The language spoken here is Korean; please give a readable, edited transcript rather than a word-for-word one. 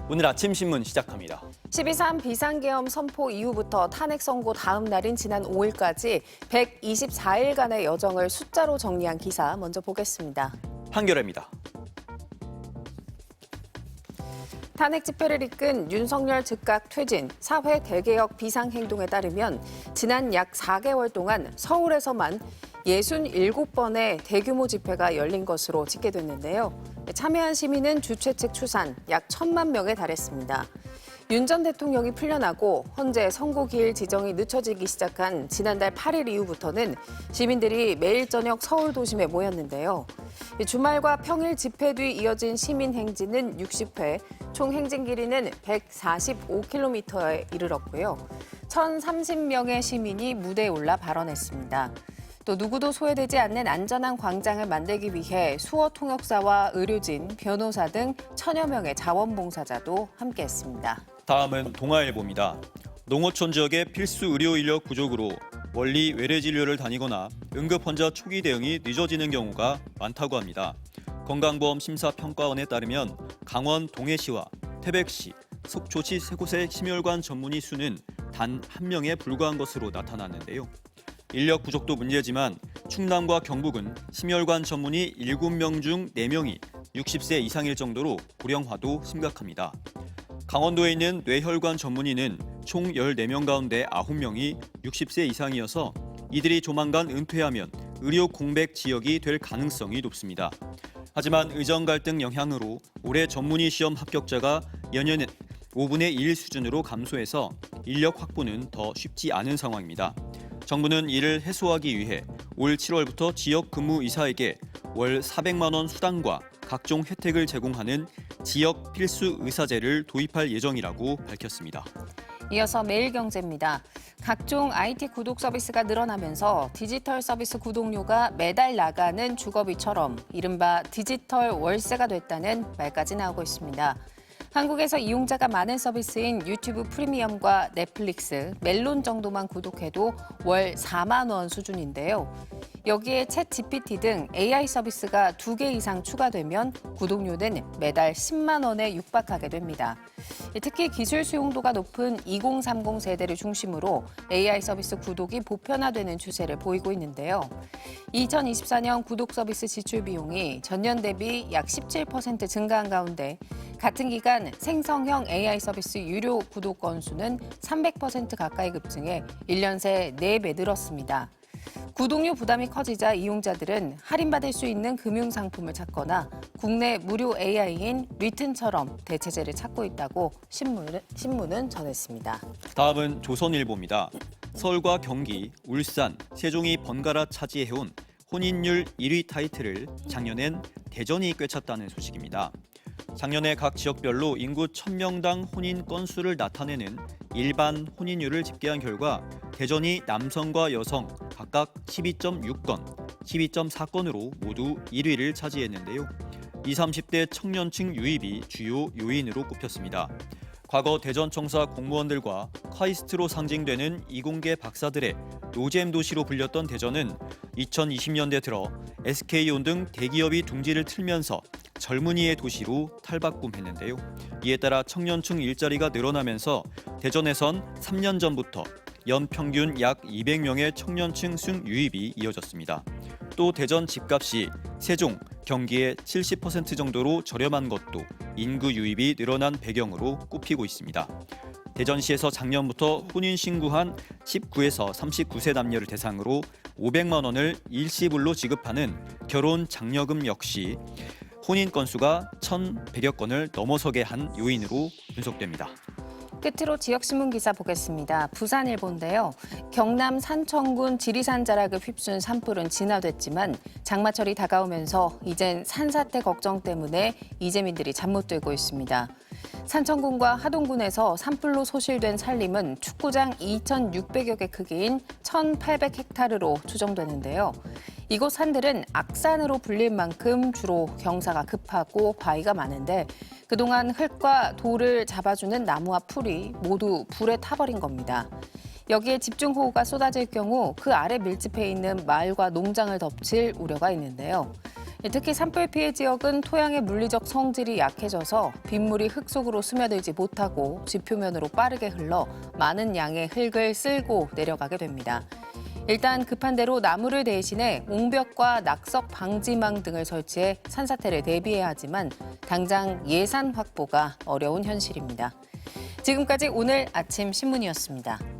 오늘 아침 신문 시작합니다. 12.3 비상계엄 선포 이후부터 탄핵 선고 다음 날인 지난 5일까지 124일간의 여정을 숫자로 정리한 기사 먼저 보겠습니다. 한겨레입니다. 탄핵 집회를 이끈 윤석열 즉각 퇴진, 사회 대개혁 비상행동에 따르면 지난 약 4개월 동안 서울에서만 67번의 대규모 집회가 열린 것으로 집계됐는데요. 참여한 시민은 주최 측 추산 약 1,000만 명에 달했습니다. 윤 전 대통령이 풀려나고 헌재 선고기일 지정이 늦춰지기 시작한 지난달 8일 이후부터는 시민들이 매일 저녁 서울 도심에 모였는데요. 주말과 평일 집회 뒤 이어진 시민 행진은 60회, 총 행진 길이는 145km에 이르렀고요. 1,030명의 시민이 무대에 올라 발언했습니다. 또 누구도 소외되지 않는 안전한 광장을 만들기 위해 수어 통역사와 의료진, 변호사 등 1,000여 명의 자원봉사자도 함께했습니다. 다음은 동아일보입니다. 농어촌 지역의 필수 의료 인력 부족으로 원리 외래 진료를 다니거나 응급 환자 초기 대응이 늦어지는 경우가 많다고 합니다. 건강보험 심사평가원에 따르면 강원 동해시와 태백시, 속초시 세 곳의 심혈관 전문의 수는 단 1명에 불과한 것으로 나타났는데요. 인력 부족도 문제지만 충남과 경북은 심혈관 전문의 7명 중 4명이 60세 이상일 정도로 고령화도 심각합니다. 강원도에 있는 뇌혈관 전문의는 총 14명 가운데 9명이 60세 이상이어서 이들이 조만간 은퇴하면 의료 공백 지역이 될 가능성이 높습니다. 하지만 의정 갈등 영향으로 올해 전문의 시험 합격자가 연이은 5분의 1 수준으로 감소해서 인력 확보는 더 쉽지 않은 상황입니다. 정부는 이를 해소하기 위해 올 7월부터 지역 근무 의사에게 월 400만 원 수당과 각종 혜택을 제공하는 지역 필수 의사제를 도입할 예정이라고 밝혔습니다. 이어서 매일경제입니다. 각종 IT 구독 서비스가 늘어나면서 디지털 서비스 구독료가 매달 나가는 주거비처럼 이른바 디지털 월세가 됐다는 말까지 나오고 있습니다. 한국에서 이용자가 많은 서비스인 유튜브 프리미엄과 넷플릭스, 멜론 정도만 구독해도 월 4만 원 수준인데요. 여기에 챗 GPT 등 AI 서비스가 2개 이상 추가되면 구독료는 매달 10만 원에 육박하게 됩니다. 특히 기술 수용도가 높은 2030 세대를 중심으로 AI 서비스 구독이 보편화되는 추세를 보이고 있는데요. 2024년 구독 서비스 지출 비용이 전년 대비 약 17% 증가한 가운데 같은 기간 생성형 AI 서비스 유료 구독 건수는 300% 가까이 급증해 1년 새 4배 늘었습니다. 구독료 부담이 커지자 이용자들은 할인받을 수 있는 금융상품을 찾거나 국내 무료 AI인 리튼처럼 대체제를 찾고 있다고 신문은 전했습니다. 다음은 조선일보입니다. 서울과 경기, 울산, 세종이 번갈아 차지해온 혼인율 1위 타이틀을 작년엔 대전이 꿰찼다는 소식입니다. 작년에 각 지역별로 인구 1,000명당 혼인 건수를 나타내는 일반 혼인율을 집계한 결과 대전이 남성과 여성 각각 12.6건, 12.4건으로 모두 1위를 차지했는데요. 20, 30대 청년층 유입이 주요 요인으로 꼽혔습니다. 과거 대전청사 공무원들과 카이스트로 상징되는 이공계 박사들의 노잼 도시로 불렸던 대전은 2020년대 들어 SK온 등 대기업이 둥지를 틀면서 젊은이의 도시로 탈바꿈했는데요. 이에 따라 청년층 일자리가 늘어나면서 대전에선 3년 전부터 연평균 약 200명의 청년층 승유입이 이어졌습니다. 또 대전 집값이 세종, 경기의 70% 정도로 저렴한 것도 인구 유입이 늘어난 배경으로 꼽히고 있습니다. 대전시에서 작년부터 혼인 신고한 19에서 39세 남녀를 대상으로 500만 원을 일시불로 지급하는 결혼 장려금 역시 혼인 건수가 1,100여 건을 넘어서게 한 요인으로 분석됩니다. 끝으로 지역신문 기사 보겠습니다. 부산일보인데요. 경남 산청군 지리산 자락을 휩쓴 산불은 진화됐지만 장마철이 다가오면서 이젠 산사태 걱정 때문에 이재민들이 잠 못 들고 있습니다. 산청군과 하동군에서 산불로 소실된 산림은 축구장 2,600여 개 크기인 1,800헥타르로 추정되는데요. 이곳 산들은 악산으로 불릴 만큼 주로 경사가 급하고 바위가 많은데 그동안 흙과 돌을 잡아주는 나무와 풀이 모두 불에 타버린 겁니다. 여기에 집중호우가 쏟아질 경우 그 아래 밀집해 있는 마을과 농장을 덮칠 우려가 있는데요. 특히 산불 피해 지역은 토양의 물리적 성질이 약해져서 빗물이 흙 속으로 스며들지 못하고 지표면으로 빠르게 흘러 많은 양의 흙을 쓸고 내려가게 됩니다. 일단 급한 대로 나무를 대신해 옹벽과 낙석 방지망 등을 설치해 산사태를 대비해야 하지만 당장 예산 확보가 어려운 현실입니다. 지금까지 오늘 아침 신문이었습니다.